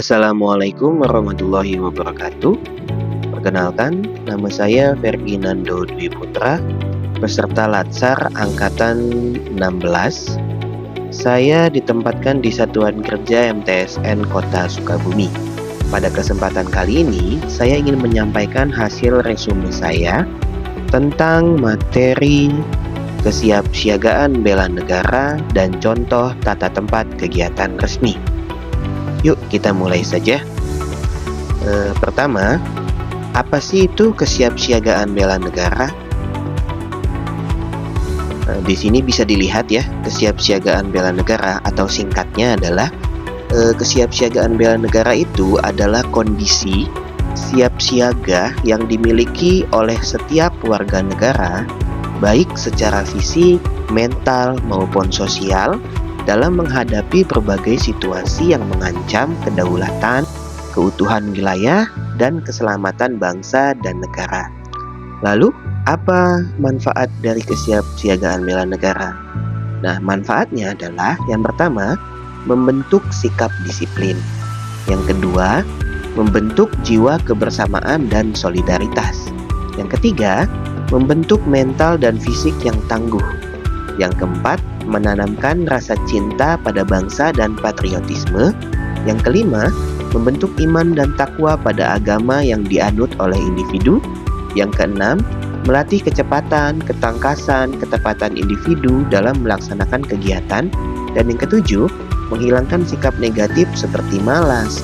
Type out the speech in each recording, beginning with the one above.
Assalamualaikum warahmatullahi wabarakatuh. Perkenalkan, nama saya Ferdinando Dwi Putra, peserta Latsar Angkatan 16. Saya ditempatkan di Satuan Kerja MTSN Kota Sukabumi. Pada kesempatan kali ini, saya ingin menyampaikan hasil resume saya tentang materi kesiapsiagaan bela negara dan contoh tata tempat kegiatan resmi. Yuk kita mulai saja. Pertama, apa sih itu kesiapsiagaan bela negara? Di sini bisa dilihat ya, kesiapsiagaan bela negara atau singkatnya adalah kesiapsiagaan bela negara itu adalah kondisi siap siaga yang dimiliki oleh setiap warga negara, baik secara fisik, mental maupun sosial, dalam menghadapi berbagai situasi yang mengancam kedaulatan, keutuhan wilayah, dan keselamatan bangsa dan negara. Lalu, apa manfaat dari kesiapsiagaan bela negara? Nah, manfaatnya adalah yang pertama, membentuk sikap disiplin. Yang kedua, membentuk jiwa kebersamaan dan solidaritas. Yang ketiga, membentuk mental dan fisik yang tangguh. Yang keempat, menanamkan rasa cinta pada bangsa dan patriotisme. Yang kelima, membentuk iman dan takwa pada agama yang dianut oleh individu. Yang keenam, melatih kecepatan, ketangkasan, ketepatan individu dalam melaksanakan kegiatan. Dan yang ketujuh, menghilangkan sikap negatif seperti malas,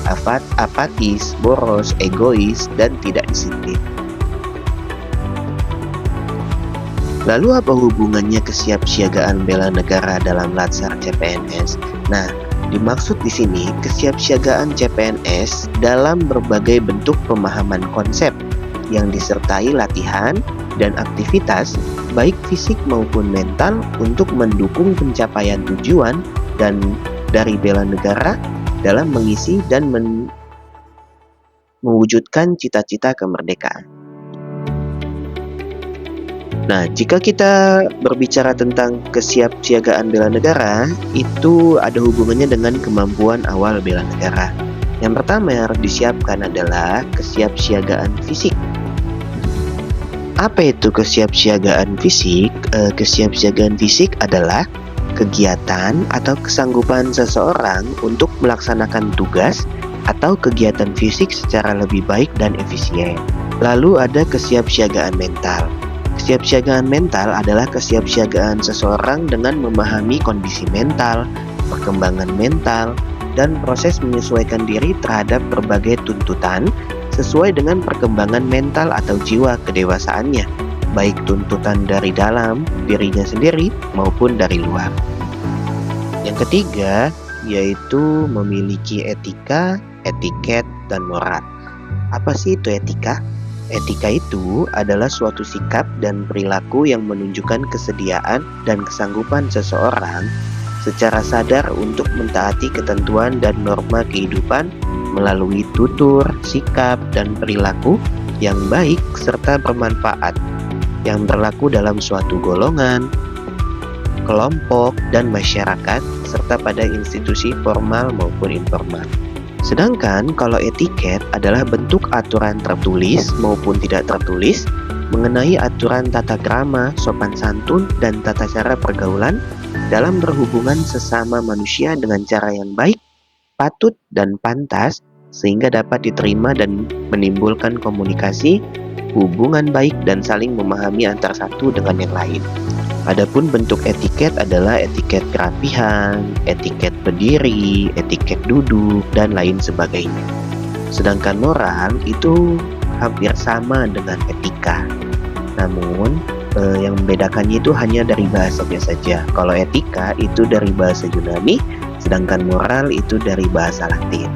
apatis, boros, egois, dan tidak disiplin. Lalu apa hubungannya kesiapsiagaan bela negara dalam Latsar CPNS? Nah, dimaksud di sini kesiapsiagaan CPNS dalam berbagai bentuk pemahaman konsep yang disertai latihan dan aktivitas baik fisik maupun mental untuk mendukung pencapaian tujuan dan dari bela negara dalam mengisi dan mewujudkan cita-cita kemerdekaan. Nah, jika kita berbicara tentang kesiapsiagaan bela negara, itu ada hubungannya dengan kemampuan awal bela negara. Yang pertama yang harus disiapkan adalah kesiapsiagaan fisik. Apa itu kesiapsiagaan fisik? Kesiapsiagaan fisik adalah kegiatan atau kesanggupan seseorang untuk melaksanakan tugas atau kegiatan fisik secara lebih baik dan efisien. Lalu ada kesiapsiagaan mental. Kesiapsiagaan mental adalah kesiapsiagaan seseorang dengan memahami kondisi mental, perkembangan mental, dan proses menyesuaikan diri terhadap berbagai tuntutan sesuai dengan perkembangan mental atau jiwa kedewasaannya, baik tuntutan dari dalam dirinya sendiri maupun dari luar. Yang ketiga, yaitu memiliki etika, etiket, dan moral. Apa sih itu etika? Etika itu adalah suatu sikap dan perilaku yang menunjukkan kesediaan dan kesanggupan seseorang secara sadar untuk mentaati ketentuan dan norma kehidupan melalui tutur, sikap, dan perilaku yang baik serta bermanfaat yang berlaku dalam suatu golongan, kelompok, dan masyarakat serta pada institusi formal maupun informal. Sedangkan kalau etiket adalah bentuk aturan tertulis maupun tidak tertulis mengenai aturan tata krama, sopan santun, dan tata cara pergaulan dalam berhubungan sesama manusia dengan cara yang baik, patut, dan pantas sehingga dapat diterima dan menimbulkan komunikasi, hubungan baik, dan saling memahami antara satu dengan yang lain. Adapun bentuk etiket adalah etiket kerapihan, etiket berdiri, etiket duduk, dan lain sebagainya. Sedangkan moral itu hampir sama dengan etika. Namun, yang membedakannya itu hanya dari bahasanya saja. Kalau etika itu dari bahasa Yunani, sedangkan moral itu dari bahasa Latin.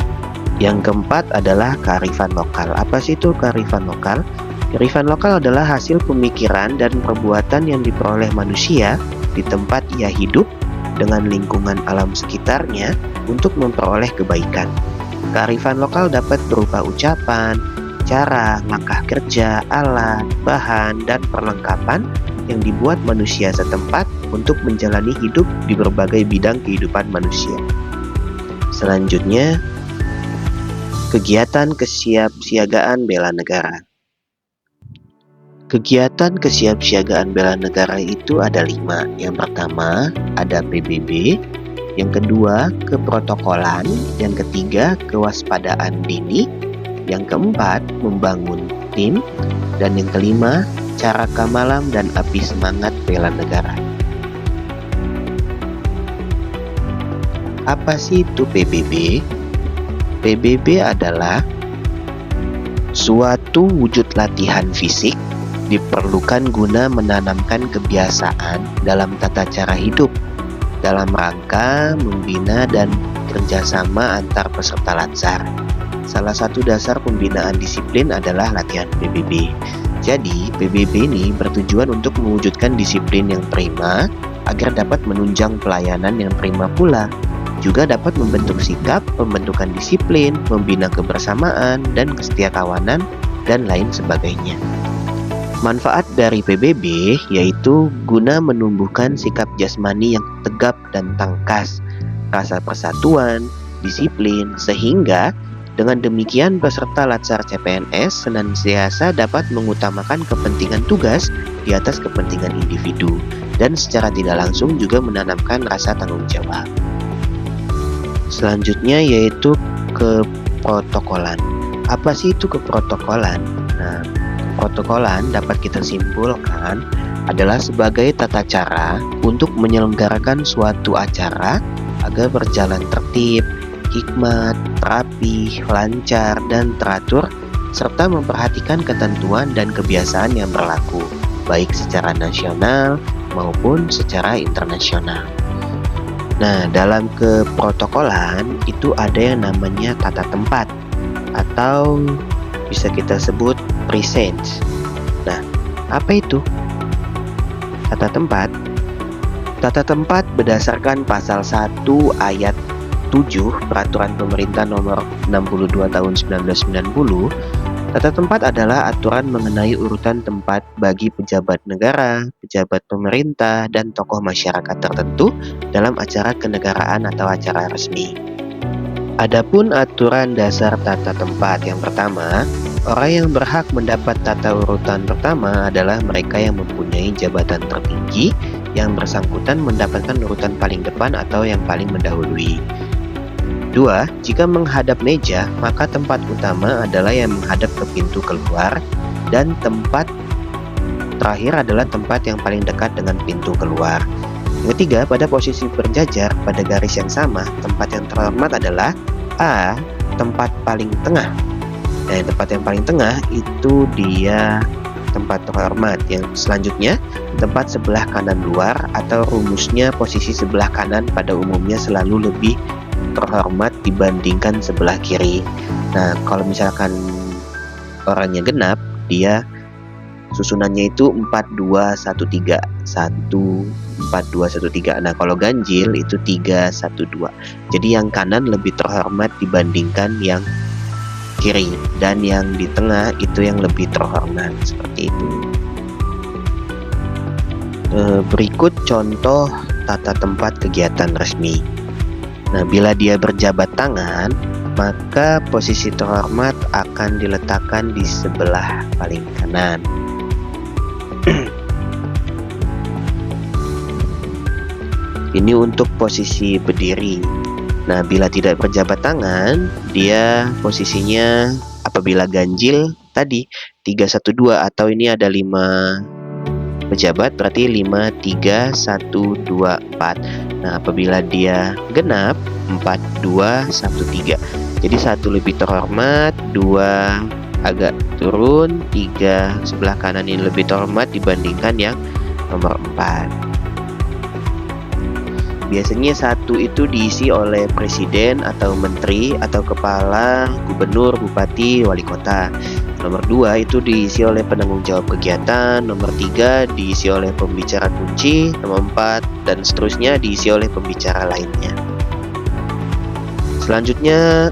Yang keempat adalah kearifan lokal. Apa sih itu kearifan lokal? Kearifan lokal adalah hasil pemikiran dan perbuatan yang diperoleh manusia di tempat ia hidup dengan lingkungan alam sekitarnya untuk memperoleh kebaikan. Kearifan lokal dapat berupa ucapan, cara, langkah kerja, alat, bahan, dan perlengkapan yang dibuat manusia setempat untuk menjalani hidup di berbagai bidang kehidupan manusia. Selanjutnya, Kegiatan kesiapsiagaan bela negara. Kegiatan kesiapsiagaan bela negara itu ada 5. Yang pertama ada PBB, yang kedua keprotokolan, yang ketiga kewaspadaan dini, yang keempat membangun tim, dan yang kelima cara kamalam dan api semangat bela negara. Apa sih itu PBB? PBB adalah suatu wujud latihan fisik diperlukan guna menanamkan kebiasaan dalam tata cara hidup dalam rangka membina dan kerjasama antar peserta latsar. Salah satu dasar pembinaan disiplin adalah latihan PBB. Jadi, PBB ini bertujuan untuk mewujudkan disiplin yang prima agar dapat menunjang pelayanan yang prima pula. Juga dapat membentuk sikap, pembentukan disiplin, membina kebersamaan dan kesetiakawanan, dan lain sebagainya. Manfaat dari PBB yaitu guna menumbuhkan sikap jasmani yang tegap dan tangkas, rasa persatuan, disiplin, sehingga dengan demikian peserta latsar CPNS senantiasa dapat mengutamakan kepentingan tugas di atas kepentingan individu, dan secara tidak langsung juga menanamkan rasa tanggung jawab. Selanjutnya yaitu keprotokolan. Apa sih itu keprotokolan? Nah, keprotokolan dapat kita simpulkan adalah sebagai tata cara untuk menyelenggarakan suatu acara agar berjalan tertib, hikmat, rapi, lancar, dan teratur, serta memperhatikan ketentuan dan kebiasaan yang berlaku, baik secara nasional maupun secara internasional. Nah, dalam keprotokolan itu ada yang namanya tata tempat atau bisa kita sebut presence. Nah, apa itu tata tempat? Tata tempat berdasarkan pasal 1 ayat 7 Peraturan Pemerintah Nomor 62 Tahun 1990. Tata tempat adalah aturan mengenai urutan tempat bagi pejabat negara, pejabat pemerintah, dan tokoh masyarakat tertentu dalam acara kenegaraan atau acara resmi. Adapun aturan dasar tata tempat yang pertama, orang yang berhak mendapat tata urutan pertama adalah mereka yang mempunyai jabatan tertinggi yang bersangkutan mendapatkan urutan paling depan atau yang paling mendahului. 2. Jika menghadap meja, maka tempat utama adalah yang menghadap ke pintu keluar, dan tempat terakhir adalah tempat yang paling dekat dengan pintu keluar. Yang ketiga, pada posisi berjajar pada garis yang sama, tempat yang terhormat adalah A. Tempat paling tengah. Nah, tempat yang paling tengah itu dia tempat terhormat. Yang selanjutnya, tempat sebelah kanan luar, atau rumusnya posisi sebelah kanan pada umumnya selalu lebih terhormat dibandingkan sebelah kiri. Nah, kalau misalkan orangnya genap, dia susunannya itu 4-2-1-3, 1-4-2-1-3. Nah, kalau ganjil itu 3-1-2. Jadi yang kanan lebih terhormat dibandingkan yang kiri, dan yang di tengah itu yang lebih terhormat, seperti itu. Berikut contoh tata tempat kegiatan resmi. Nah, bila dia berjabat tangan, maka posisi terhormat akan diletakkan di sebelah paling kanan. Ini untuk posisi berdiri. Nah, bila tidak berjabat tangan, dia posisinya apabila ganjil tadi 3-1-2, atau ini ada 5 pejabat, berarti 5-3-1-2-4. Nah, apabila dia genap 4-2-1-3. Jadi 1 lebih terhormat, 2 agak turun, 3 sebelah kanan ini lebih terhormat dibandingkan yang nomor 4. Biasanya 1 itu diisi oleh presiden atau menteri atau kepala, gubernur, bupati, wali kota. Nomor 2 itu diisi oleh penanggung jawab kegiatan. Nomor 3 diisi oleh pembicara kunci. Nomor 4 dan seterusnya diisi oleh pembicara lainnya. Selanjutnya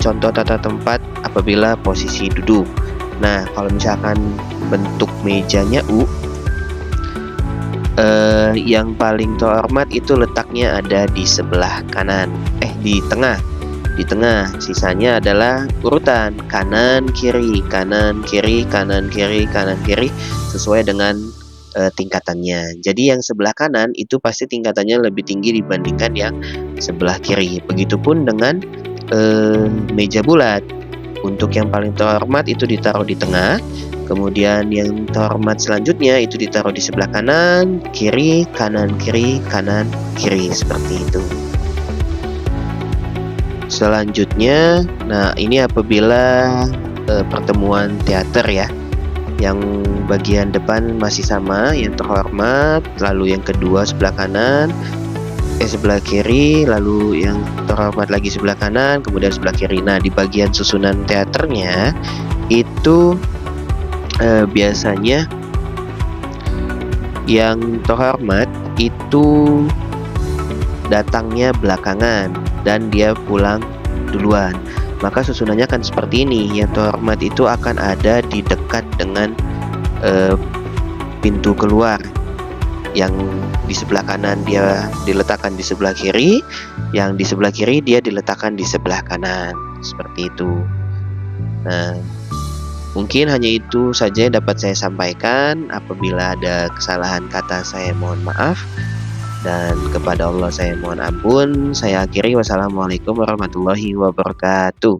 contoh tata tempat apabila posisi duduk. Nah, kalau misalkan bentuk mejanya U, yang paling terhormat itu letaknya ada di sebelah kanan, di tengah. di tengah. Sisanya adalah urutan kanan kiri, kanan kiri, kanan kiri, kanan kiri sesuai dengan tingkatannya. Jadi yang sebelah kanan itu pasti tingkatannya lebih tinggi dibandingkan yang sebelah kiri. Begitupun dengan meja bulat. Untuk yang paling terhormat itu ditaruh di tengah. Kemudian yang terhormat selanjutnya itu ditaruh di sebelah kanan, kiri, kanan, kiri, kanan, kiri, seperti itu. Selanjutnya, nah ini apabila pertemuan teater ya, yang bagian depan masih sama, yang terhormat, lalu yang kedua sebelah kanan, sebelah kiri, lalu yang terhormat lagi sebelah kanan, kemudian sebelah kiri. Nah, di bagian susunan teaternya itu biasanya yang terhormat itu datangnya belakangan dan dia pulang duluan. Maka susunannya akan seperti ini. Yang terhormat itu akan ada di dekat dengan pintu keluar. Yang di sebelah kanan dia diletakkan di sebelah kiri, yang di sebelah kiri dia diletakkan di sebelah kanan. Seperti itu. Nah, mungkin hanya itu saja yang dapat saya sampaikan. Apabila ada kesalahan kata, saya mohon maaf. Dan kepada Allah saya mohon ampun. Saya akhiri. Wassalamualaikum warahmatullahi wabarakatuh.